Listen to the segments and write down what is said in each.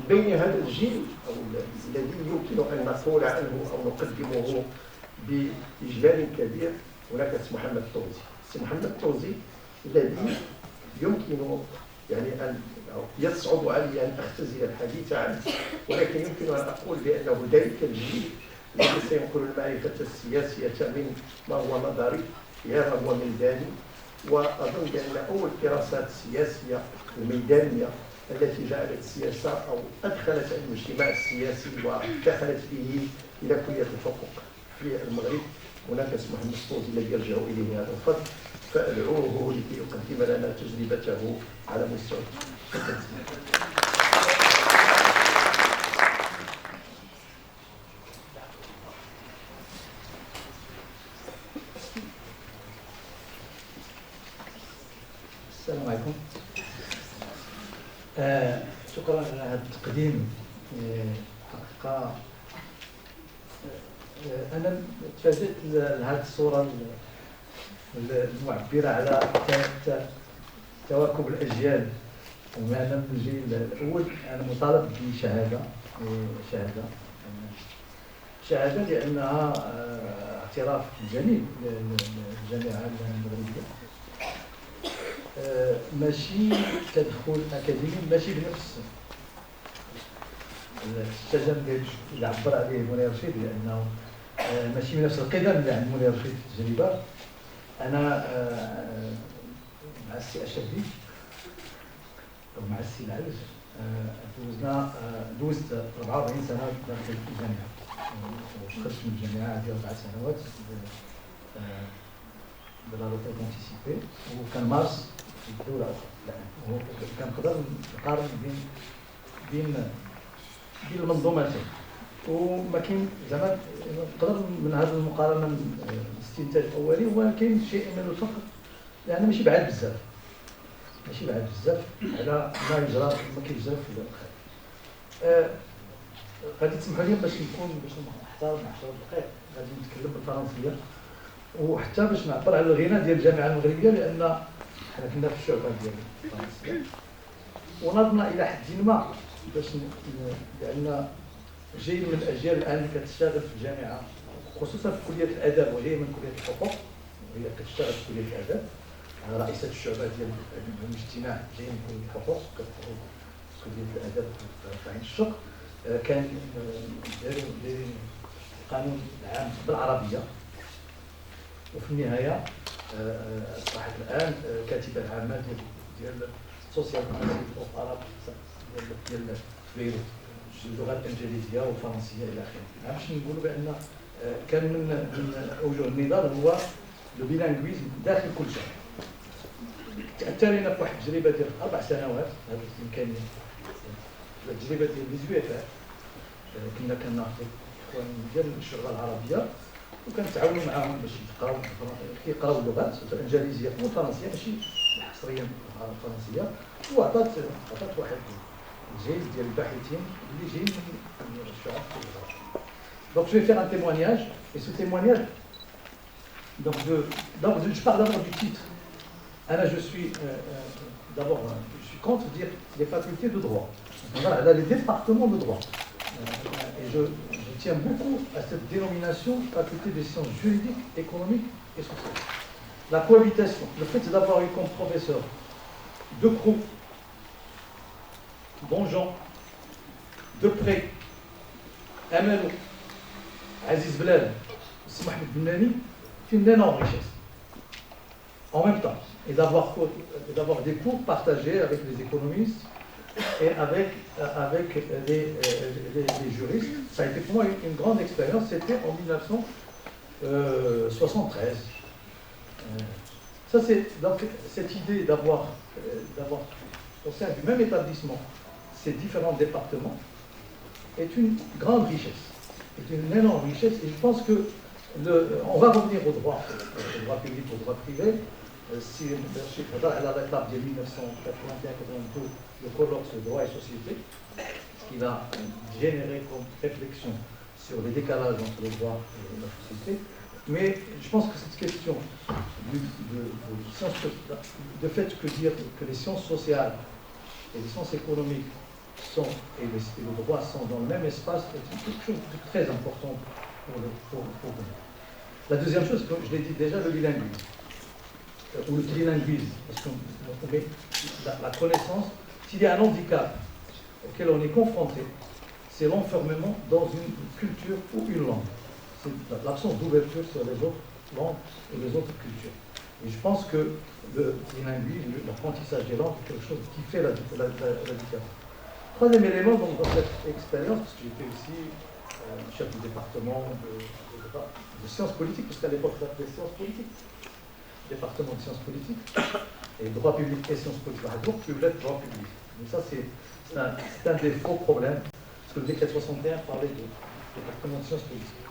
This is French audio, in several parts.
بين هذا الجيل أو الذي يمكن أن نقول عنه أو نقدمه بإجلال كبير هناك السي محمد الطوزي. السي محمد الطوزي الذي يمكن يعني أن يصعب علي أن أختزل الحديث عنه، ولكن يمكن أن أقول بأنه ذلك الجيل الذي سينقل المعرفة السياسية من ما هو نظري إلى ما هو ميداني. وأظن بأن أول دراسات السياسية الميدانية التي جعلت السياسة أو أدخلت المجتمع السياسي ودخلت به إلى كلية الحقوق في المغرب هناك اسم محمد الطوزي الذي يرجع إليه هذا الفضل، فأدعوه لكي يقدم لنا تجربته على مستوى. السلام عليكم. شكرا على هذا التقديم. حقيقة أنا تفاجئت لهذه الصورة المعبرة على تواكب الأجيال، ومعنا من الجيل الأول. أنا مطالب بشهادة لأنها اعتراف جميل للجامعة المغربية، ماشي تدخل أكاديمي، ماشي بنفس السجن اللي عبر عليه منير رشيد، لأنه ماشي بنفس القدم اللي عند منير رشيد في التجربة. أنا مع السي أشرفي ومع السي العلج دوزت 44 سنة داخل الجامعة، وخرجت من الجامعة عندي 4 سنوات بلا روتيت انتيسيبي، وكان مارس في الدولة الآن، وكنقدر نقارن بين المنظومتين، وما كاين زعما نقدر من هذه المقارنة الاستنتاج الأولي هو كاين شيء من الفخر، لأن ماشي بعاد بزاف على ما يجرى ما كيجرى في الخارج. غادي تسمحوا لي باش نحتار 10 دقائق غادي نتكلم بالفرنسية، وحتى باش نعبر على الغنى ديال الجامعة المغربية، لأن حنا كنا في الشعبة ديال فرنسا ونضنا إلى حد ما باش لأن جاي من الأجيال الآن اللي كتشتغل في الجامعة، خصوصا في كلية الآداب، وهي من كلية الحقوق وهي كتشتغل في كلية الآداب. أنا رئيسة الشعبة ديال الاجتماع جاي من كلية الحقوق، كتدخل كلية الآداب في عين الشق. كان دايرين القانون العام بالعربية، وفي النهاية أصبحت الآن كاتبة العامة ديال السوسيال اوف اراب ديال بيروت، اللغات الإنجليزية والفرنسية إلى آخره. باش نقولوا بأن كان من أوجه النضال هو لو بيلانغويزم داخل كل شيء. تأثرنا في واحد التجربة ديال 4 سنوات، هذه الإمكانية التجربة ديال ليزويتات، كنا كناخذوا إخوان ديال الشعوب العربية وكنتعاونوا معاهم باش يقراو اللغات الإنجليزية والفرنسية، ماشي حصريا الفرنسية، وعطات واحد الجيل ديال الباحثين اللي جايين من الشعوب الأخرى. Donc je vais faire un témoignage, et ce témoignage, donc je parle d'abord du titre. Alors je suis contre dire les facultés de droit. Voilà, les départements de droit. Et je tiens beaucoup à cette dénomination, faculté des sciences juridiques, économiques et sociales. La cohabitation, le fait d'avoir eu comme professeur Decroux, Bonjean, Depré, Amelou, Aziz Blel, Mohamed Benani, c'est une énorme richesse. En même temps, et d'avoir des cours partagés avec les économistes et avec les juristes. Ça a été pour moi une grande expérience. C'était en 1973. Ça, c'est donc cette idée d'avoir au sein du même établissement ces différents départements est une grande richesse, est une énorme richesse. Et je pense que on va revenir au droit public, au droit privé. Si à la étape de 1981-82, le colloque sur droit et société, ce qui va générer comme réflexion sur les décalages entre le droit et la société. Mais je pense que cette question de fait que dire que les sciences sociales et les sciences économiques et le droit sont dans le même espace est quelque chose de très important pour nous. La deuxième chose, comme je l'ai dit déjà, le bilinguisme, ou le trilinguisme, parce qu'on met la connaissance, s'il y a un handicap auquel on est confronté, c'est l'enfermement dans une culture ou une langue. C'est l'absence d'ouverture sur les autres langues et les autres cultures. Et je pense que le trilinguisme, l'apprentissage des langues, est quelque chose qui fait la différence. Troisième élément donc, dans cette expérience, parce que j'étais aussi chef du département de sciences politiques, parce qu'à l'époque, ça s'appelait sciences politiques, département de sciences politiques, et droit public et sciences politiques. Donc, droit public. Donc ça, c'est un des faux problèmes, parce que le décret 61 parlait de département de sciences politiques.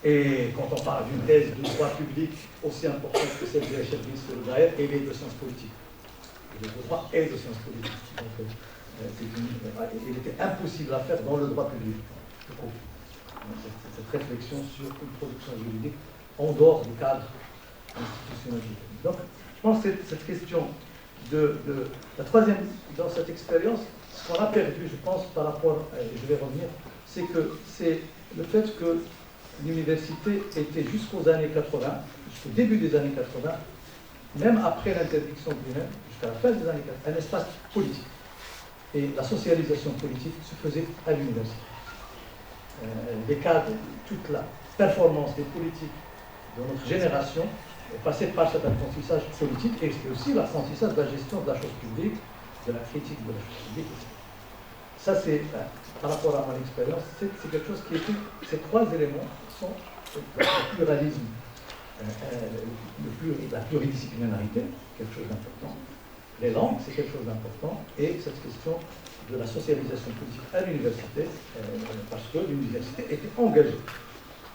Et quand on parle d'une thèse de droit public aussi importante que celle de HLB sur le DAER, elle est de sciences politiques. Le droit est de sciences politiques. Donc, il était impossible à faire dans le droit public. Cette réflexion sur une production juridique en dehors du cadre institutionnel. Donc, je pense que cette question la troisième, dans cette expérience, ce qu'on a perdu, je pense, par rapport, et je vais revenir, c'est le fait que l'université était jusqu'aux années 80, jusqu'au début des années 80, même après l'interdiction de l'UNEM, jusqu'à la fin des années 80, un espace politique. Et la socialisation politique se faisait à l'université. Les cadres, toute la performance des politiques de notre génération est passée par cet apprentissage politique et c'est aussi l'apprentissage de la gestion de la chose publique, de la critique de la chose publique, etc. Ça, c'est, par rapport à mon expérience, c'est quelque chose qui était, ces trois éléments sont le pluralisme, la pluridisciplinarité, quelque chose d'important, les langues, c'est quelque chose d'important, et cette question de la socialisation politique à l'université, parce que l'université était engagée.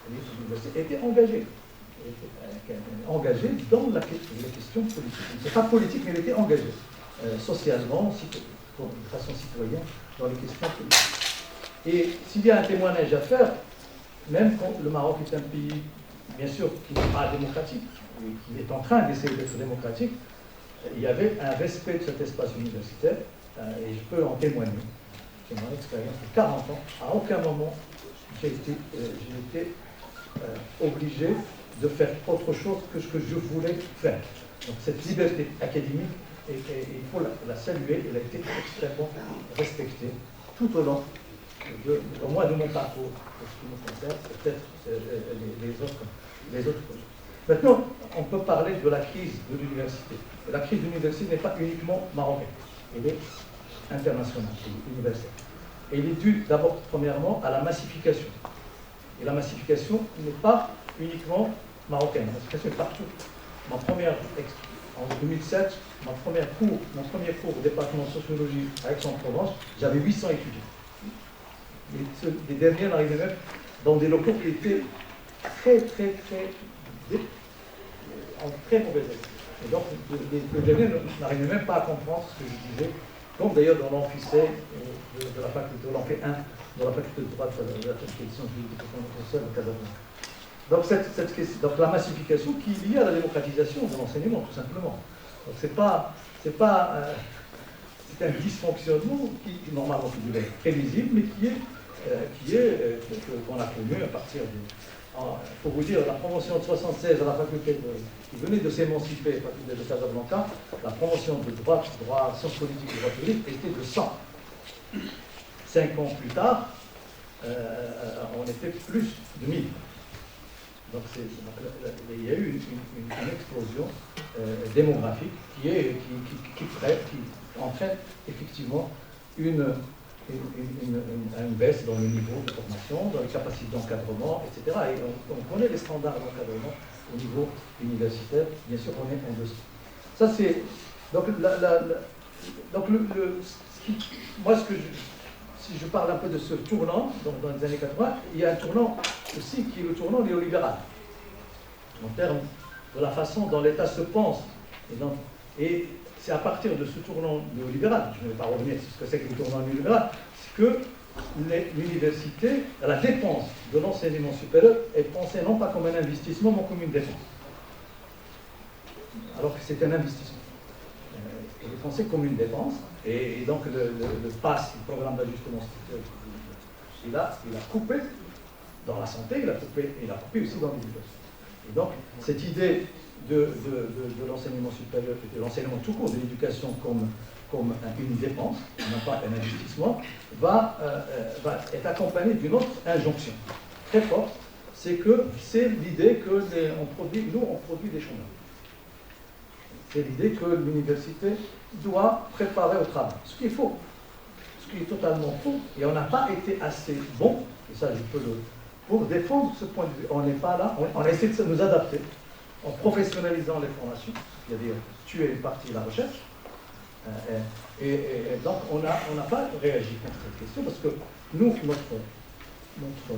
L'université était engagée dans les questions politiques. C'est pas politique, mais elle était engagée, socialement, de façon citoyenne, dans les questions politiques. Et s'il y a un témoignage à faire, même quand le Maroc est un pays, bien sûr, qui n'est pas démocratique, qui est en train d'essayer d'être démocratique, il y avait un respect de cet espace universitaire, et je peux en témoigner. C'est mon expérience de 40 ans. À aucun moment, j'ai été obligé de faire autre chose que ce que je voulais faire. Donc cette liberté académique, il faut la saluer, elle a été extrêmement respectée tout au long, au moins de mon parcours, pour ce qui me concerne, peut-être les autres projets. Maintenant, on peut parler de la crise de l'université. La crise de l'université n'est pas uniquement marocaine, elle est internationale, elle est universelle. Et elle est due d'abord, premièrement, à la massification. Et la massification n'est pas uniquement marocaine, la massification est partout. En 2007, mon premier cours au département de sociologie à Aix-en-Provence, j'avais 800 étudiants. Les derniers n'arrivaient même dans des locaux qui étaient en très mauvais état. Et donc, les derniers n'arrivaient même pas à comprendre ce que je disais, comme d'ailleurs dans l'amphicé de la faculté, l'amphi 1, dans la faculté de droit de la faculté de sciences juridiques au Casablanca. Donc la massification qui est liée à la démocratisation de l'enseignement, tout simplement. Donc c'est un dysfonctionnement qui normalement qui devait être prévisible, mais qu'on a connu à partir de. Il faut vous dire, la promotion de 76 à la faculté qui venait de s'émanciper, la faculté de Casablanca, la promotion de droit, sciences politiques et droit public était de 100. 5 ans plus tard, on était plus de 1000. Donc il y a eu une explosion démographique qui entraîne effectivement une baisse dans le niveau de formation, dans les capacités d'encadrement, etc. Et on connaît les standards d'encadrement au niveau universitaire, bien sûr on est en dessous. Ça c'est. Moi si je parle un peu de ce tournant, donc dans les années 80, il y a un tournant aussi qui est le tournant néolibéral, en termes de la façon dont l'État se pense. Et c'est à partir de ce tournant néolibéral, je ne vais pas revenir sur ce que c'est que le tournant néolibéral, c'est que l'université, la dépense de l'enseignement supérieur est pensée non pas comme un investissement, mais comme une dépense. Alors que c'est un investissement. Il français comme une dépense. Et donc le PASS, le programme d'ajustement structurel, il a coupé dans la santé, il a coupé aussi dans l'éducation. Et donc cette idée de l'enseignement supérieur, de l'enseignement tout court, de l'éducation comme une dépense, non pas un investissement, va être accompagnée d'une autre injonction très forte, c'est l'idée que on produit des chômeurs. C'est l'idée que l'université doit préparer au travail, ce qui est faux, ce qui est totalement faux, et on n'a pas été assez bon, et ça je peux pour défendre ce point de vue. On n'est pas là, on a essayé de nous adapter en professionnalisant les formations, c'est-à-dire tuer une partie de la recherche, et donc on n'a pas réagi contre cette question, parce que nous, notre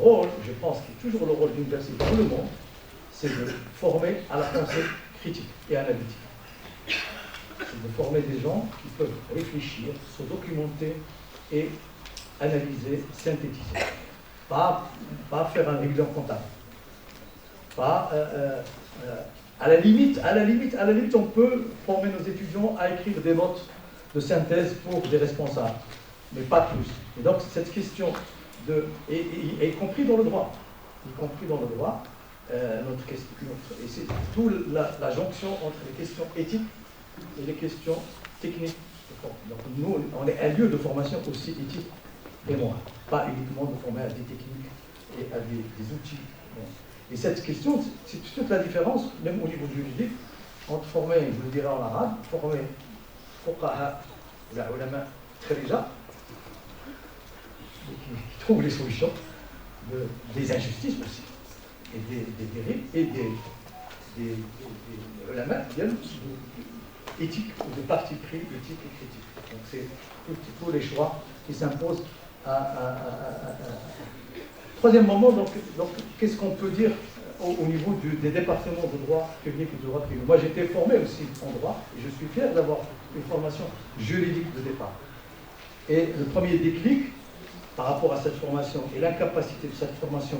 rôle, je pense, qui est toujours le rôle de l'université dans le monde, c'est de former à la pensée critique et analytique. C'est de former des gens qui peuvent réfléchir, se documenter et analyser, synthétiser. Pas faire un bilan comptable. Pas, à la limite, on peut former nos étudiants à écrire des notes de synthèse pour des responsables, mais pas plus. Et donc cette question y compris dans le droit, notre question, et c'est tout la jonction entre les questions éthiques et les questions techniques. Donc nous, on est un lieu de formation aussi éthique et morale, pas uniquement de former à des techniques et à des outils. Et cette question, c'est toute la différence, même au niveau juridique, entre former, je le dirais en arabe, former fuqaha, ou la ulama kharija, qui trouvent les solutions des injustices aussi, et des dérives, et des ulama qui viennent éthique ou de parti pris éthique et critique. Donc c'est tous les choix qui s'imposent Troisième moment, donc qu'est-ce qu'on peut dire au niveau des départements de droit public et de droit privé? Moi, j'ai été formé aussi en droit, et je suis fier d'avoir une formation juridique de départ. Et le premier déclic, par rapport à cette formation, et l'incapacité de cette formation,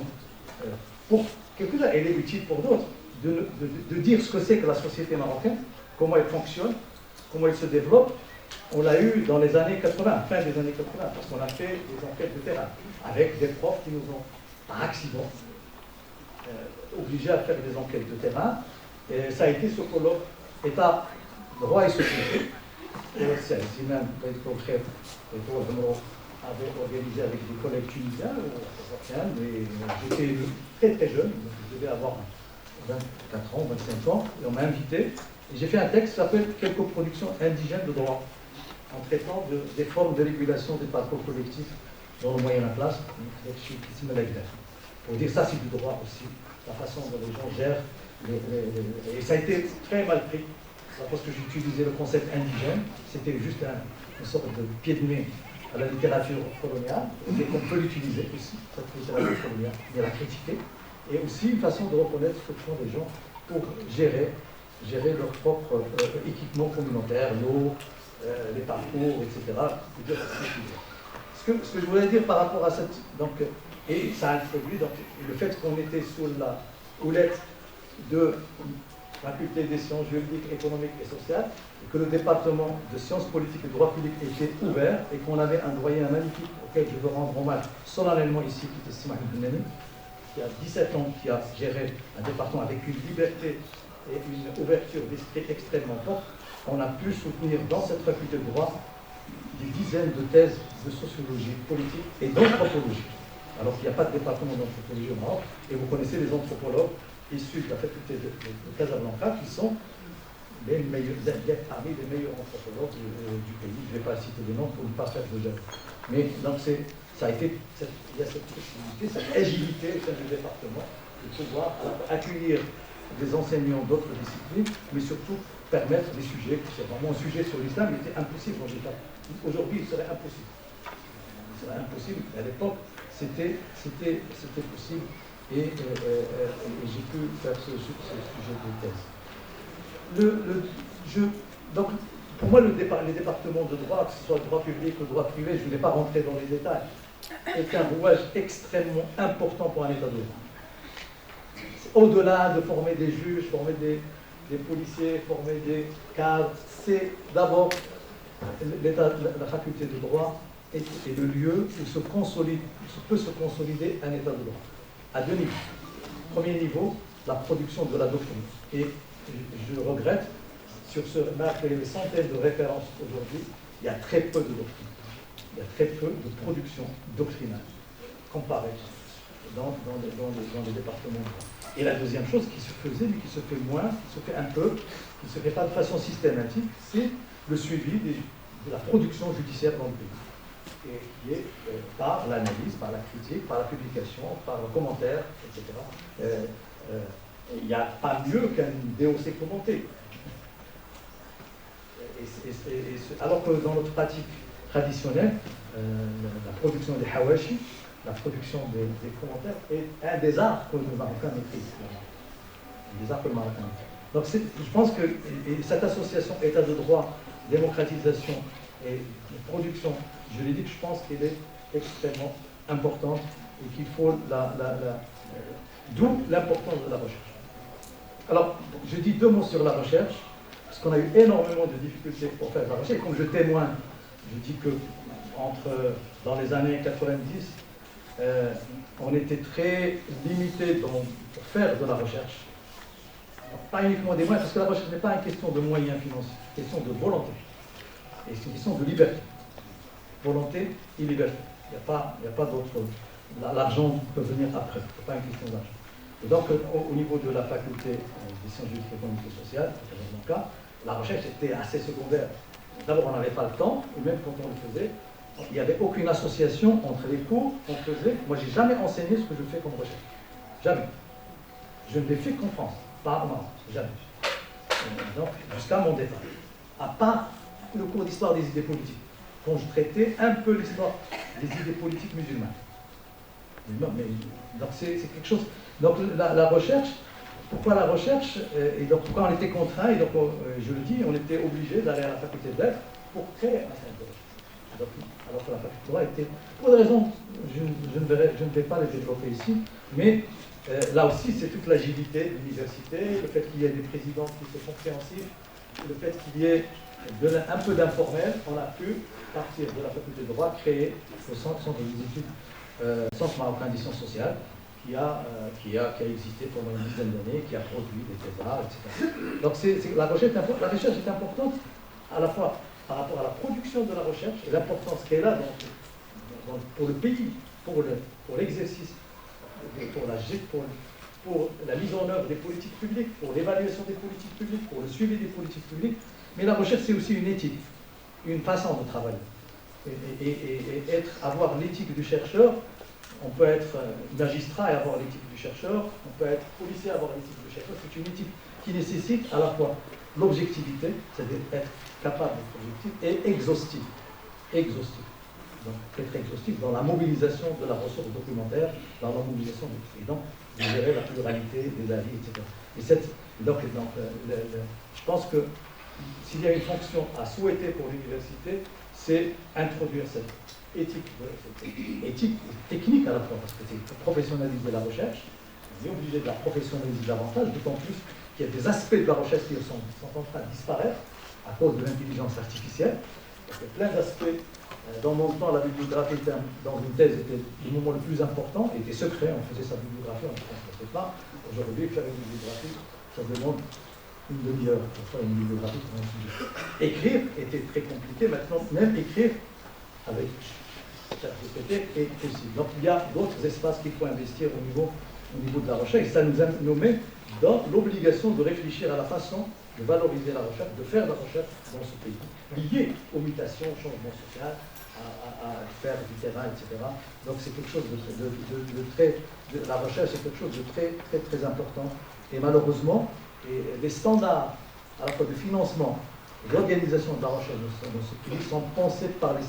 pour quelques-uns, elle est utile pour d'autres, de dire ce que c'est que la société marocaine, comment elle fonctionne, comment elle se développe. On l'a eu dans les années 80, fin des années 80, parce qu'on a fait des enquêtes de terrain, avec des profs qui nous ont, par accident, obligés à faire des enquêtes de terrain. Et ça a été ce colloque État, droit et société. C'est même avait organisé avec des collègues tunisiens ou africains, mais j'étais très très jeune, donc je devais avoir 24 ans, 25 ans, et on m'a invité. Et j'ai fait un texte qui s'appelle « Quelques productions indigènes de droit », en traitant des formes de régulation des parcours collectifs dans le moyen classe, pour dire ça c'est du droit aussi, la façon dont les gens gèrent, et ça a été très mal pris, parce que j'utilisais le concept indigène, c'était juste une sorte de pied de nez à la littérature coloniale, et qu'on peut l'utiliser aussi, cette littérature coloniale, mais la critiquer, et aussi une façon de reconnaître ce que font les gens pour gérer leur propre équipement communautaire, l'eau, les parcours, etc. Ce que je voulais dire par rapport à cette... Donc, et ça a introduit donc, le fait qu'on était sous la houlette de la faculté des sciences juridiques, économiques et sociales, et que le département de sciences politiques et droit public était ouvert, et qu'on avait un doyen magnifique auquel je veux rendre hommage solennellement ici, qui était Sima Ibn, qui a 17 ans, qui a géré un département avec une liberté et une ouverture d'esprit extrêmement forte. On a pu soutenir dans cette faculté de droit des dizaines de thèses de sociologie politique et d'anthropologie. Alors qu'il n'y a pas de département d'anthropologie au Maroc, et vous connaissez les anthropologues issus de la faculté de Casablanca qui sont parmi les meilleurs anthropologues du pays. Je ne vais pas citer les noms pour ne pas faire de jeu. Mais donc ça a été, il y a cette possibilité, cette agilité au sein du département de pouvoir accueillir des enseignants d'autres disciplines, mais surtout permettre des sujets, c'est vraiment un sujet sur l'islam, il était impossible en l'état. Aujourd'hui, il serait impossible. Il serait impossible. À l'époque, c'était possible, et j'ai pu faire ce sujet de thèse. Donc, pour moi, les départements de droit, que ce soit le droit public ou le droit privé, je ne vais pas rentrer dans les détails, est un rouage extrêmement important pour un État de droit. Au-delà de former des juges, former des policiers, former des cadres. C'est d'abord la faculté de droit est le lieu où peut se consolider un état de droit. À deux niveaux. Premier niveau, la production de la doctrine. Et je regrette, sur ce, malgré les centaines de références aujourd'hui, il y a très peu de doctrine. Il y a très peu de production doctrinale comparée dans les départements. Et la deuxième chose qui se faisait, mais qui se fait moins, qui se fait un peu, qui ne se fait pas de façon systématique, c'est le suivi de la production judiciaire dans le pays. Et qui est par l'analyse, par la critique, par la publication, par le commentaire, etc. Il n'y a pas mieux qu'un DOC commenté. Alors que dans notre pratique traditionnelle, la production des hawashi, la production des commentaires est un des arts que le Marocain maîtrise. Des arts que le Marocain maîtrise. Donc je pense que cette association État de droit, démocratisation et production juridique, je pense qu'elle est extrêmement importante et qu'il faut d'où l'importance de la recherche. Alors, je dis deux mots sur la recherche, parce qu'on a eu énormément de difficultés pour faire de la recherche. Et comme je témoigne, je dis que dans les années 90, on était très limité pour faire de la recherche. Pas uniquement des moyens, parce que la recherche n'est pas une question de moyens financiers, c'est une question de volonté. Et c'est une question de liberté. Volonté et liberté. Il n'y a pas d'autre. L'argent peut venir après, ce n'est pas une question d'argent. Et donc, au niveau de la faculté des sciences juridiques, économiques et sociales, dans mon cas, la recherche était assez secondaire. D'abord, on n'avait pas le temps, et même quand on le faisait, il n'y avait aucune association entre les cours qu'on faisait. Moi, je n'ai jamais enseigné ce que je fais comme recherche. Jamais. Je ne l'ai fait qu'en France, pas en Maroc. Jamais. Donc, jusqu'à mon départ. À part le cours d'histoire des idées politiques, quand je traitais un peu l'histoire des idées politiques musulmanes. Donc, c'est quelque chose. Donc, la recherche, pourquoi la recherche et donc, pourquoi on était contraint, et donc, je le dis, on était obligé d'aller à la faculté de lettres pour créer un centre de recherche. Alors que la faculté de droit était, pour des raisons, je ne vais pas les développer ici, mais là aussi, c'est toute l'agilité de l'université, le fait qu'il y ait des présidents qui sont compréhensifs, le fait qu'il y ait un peu d'informel, on a pu, partir de la faculté de droit, créer le centre des études, Centre marocain des sciences sociales, qui a existé pendant une dizaine d'années, qui a produit des thésards, etc. Donc la recherche est importante à la fois par rapport à la production de la recherche et l'importance qu'elle a pour le pays, pour l'exercice, pour la mise en œuvre des politiques publiques, pour l'évaluation des politiques publiques, pour le suivi des politiques publiques. Mais la recherche, c'est aussi une éthique, une façon de travailler. Et avoir l'éthique du chercheur, on peut être magistrat et avoir l'éthique du chercheur, on peut être policier et avoir l'éthique du chercheur. C'est une éthique qui nécessite à la fois l'objectivité, c'est-à-dire être capable d'être objectif, et exhaustif. Donc, être exhaustif dans la mobilisation de la ressource documentaire, dans la mobilisation du président, de gérer la pluralité des avis, etc. Je pense que s'il y a une fonction à souhaiter pour l'université, c'est introduire cette éthique technique à la fois, parce que c'est professionnaliser la recherche, on est obligé de la professionnaliser davantage, d'autant plus qu'il y a des aspects de la recherche qui sont en train de disparaître à cause de l'intelligence artificielle. Il y a plein d'aspects. Dans mon temps, la bibliographie dans une thèse était le moment le plus important, était secret, on faisait sa bibliographie, on ne transmettait pas. Aujourd'hui, faire une bibliographie, ça demande une demi-heure pour faire une bibliographie pour un sujet. Écrire était très compliqué, maintenant même écrire avec ChatGPT est possible. Donc il y a d'autres espaces qu'il faut investir au niveau de la recherche, et ça nous met dans l'obligation de réfléchir à la façon de valoriser la recherche, de faire la recherche dans ce pays, liée aux mutations, au changement social, à faire du terrain, etc. Donc c'est quelque chose la recherche est quelque chose de très, très, très important. Et malheureusement, les standards à la fois de financement et d'organisation de la recherche dans ce pays sont pensés par les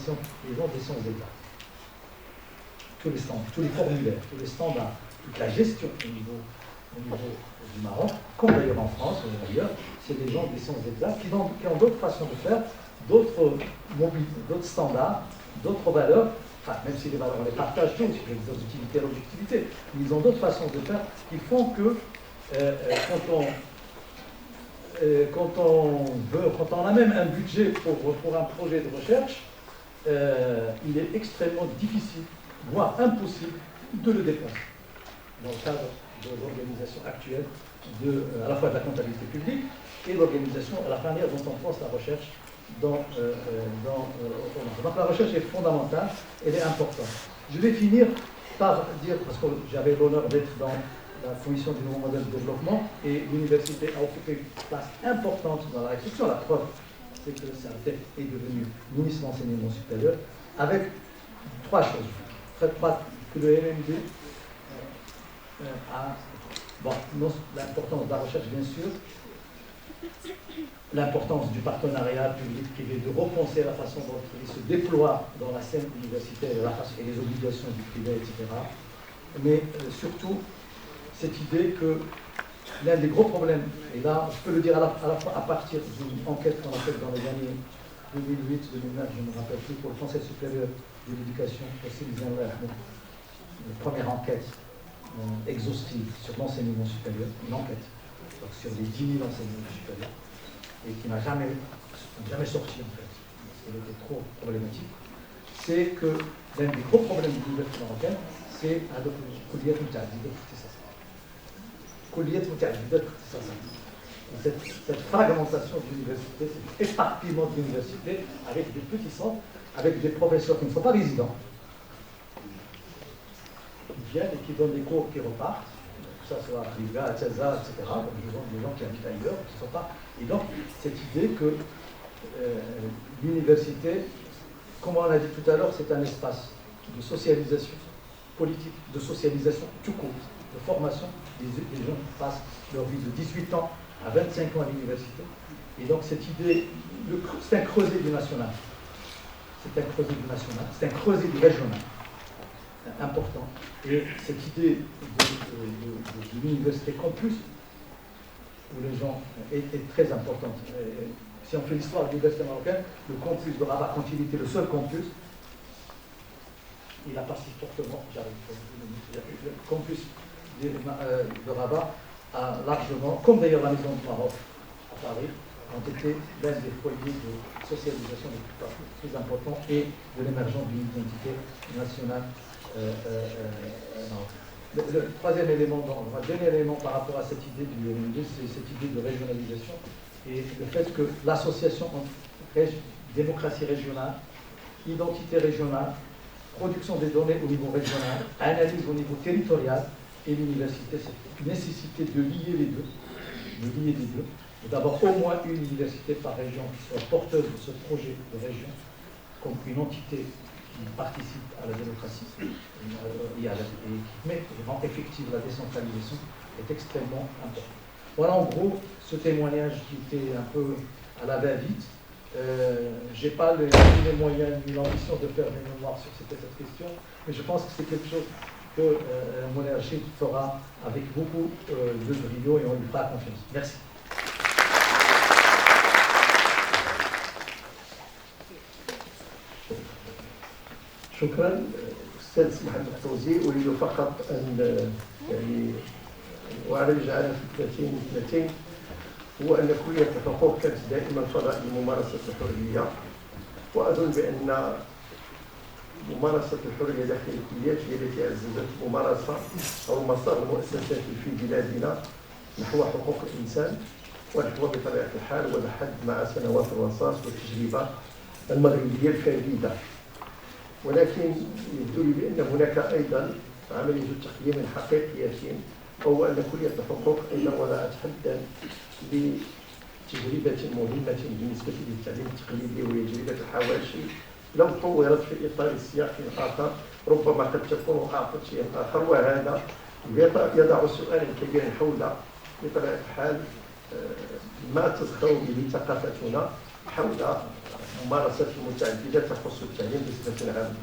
gens des sciences d'État. Tous les standards, tous les formulaires, tous les standards, toute la gestion au niveau du Maroc, comme d'ailleurs en France ou ailleurs, c'est des gens des sciences exactes qui ont d'autres façons de faire, d'autres standards, d'autres valeurs, enfin, même si les valeurs on les partage tous, l'exhaustivité et l'objectivité, mais ils ont d'autres façons de faire qui font que quand on quand on a même un budget pour un projet de recherche, il est extrêmement difficile, voire impossible, de le dépasser. Dans le cadre de l'organisation actuelle, à la fois de la comptabilité publique et l'organisation à la manière dont on pense la recherche donc la recherche est fondamentale, elle est importante. Je vais finir par dire, parce que j'avais l'honneur d'être dans la commission du nouveau modèle de développement et l'université a occupé une place importante dans la réflexion. La preuve, c'est que CERTEC est devenu ministre de l'enseignement supérieur avec trois choses. Très croire que le MMD a l'importance de la recherche, bien sûr, l'importance du partenariat public-privé, de repenser la façon dont il se déploie dans la scène universitaire et les obligations du privé, etc. Mais surtout, cette idée que l'un des gros problèmes, et là, je peux le dire à la fois à partir d'une enquête qu'on a faite dans les années 2008-2009, je ne me rappelle plus, pour le Conseil supérieur de l'éducation, une première enquête exhaustive sur l'enseignement supérieur, une enquête donc sur les 10 000 enseignements supérieurs, et qui n'a jamais sorti en fait, parce qu'elle était trop problématique, c'est que l'un des gros problèmes de l'université marocaine, c'est كليات متعددة الاختصاصات. كليات متعددة الاختصاصات. Cette fragmentation de l'université, cet éparpillement de l'université, avec des petits centres, avec des professeurs qui ne sont pas résidents, qui viennent et qui donnent des cours qui repartent, que ce soit à Riga, à Tchaza, etc., donc des gens qui habitent ailleurs, qui ne sont pas. Et donc, cette idée que l'université, comme on l'a dit tout à l'heure, c'est un espace de socialisation politique, de socialisation tout court, de formation. Les gens passent leur vie de 18 ans à 25 ans à l'université. Et donc cette idée, c'est un creuset du national. C'est un creuset du national, c'est un creuset du régional. Important. Et cette idée de l'université campus, où les gens est très importante. Et si on fait l'histoire de l'université marocaine, le campus de Rabat, quand il était le seul campus, il a passé fortement, le campus de Rabat a largement, comme d'ailleurs la Maison du Maroc à Paris, ont été l'un des foyers de socialisation les plus importants et de l'émergence d'une identité nationale. Le troisième élément, le dernier élément par rapport à cette idée du MMD, c'est cette idée de régionalisation et le fait que l'association entre démocratie régionale, identité régionale, production des données au niveau régional, analyse au niveau territorial et l'université, c'est une nécessité de lier les deux, et d'avoir au moins une université par région qui soit porteuse de ce projet de région comme une entité qui participe à la démocratie et qui rend effective la décentralisation est extrêmement important. Voilà en gros ce témoignage qui était un peu à la va-vite. Je n'ai pas les moyens ni l'ambition de faire des mémoires sur cette question, mais je pense que c'est quelque chose que Moulay Rachid fera avec beaucoup de brio et on lui fera confiance. Merci. شكرا استاذ محمد فوزي. اريد فقط ان اعرج على فكرتين اثنتين. هو ان كليه الحقوق كانت دائما فضاء لممارسه الحريه، واظن بان ممارسه الحريه داخل الكليات هي التي عززت ممارسه او مسار المؤسسات في بلادنا نحو حقوق الانسان، ونحو بطبيعه الحال ولحد مع سنوات الرصاص والتجربه المغربيه الفريده. ولكن يبدو لي بان هناك ايضا عمليه تقييم حقيقيه، وهو ان كليه الحقوق ايضا وضعت حدا لتجربه مهمه بالنسبه للتعليم التقليدي، وهي تجربه الحواشي. لو طورت في اطار السياق اخر ربما قد تكون اعطت شيئا اخر، وهذا يضع سؤالا كبيرا حول بطبيعه الحال ما تزخر به ثقافتنا حول ممارسات متعدده تخص التعليم بصفه عامه.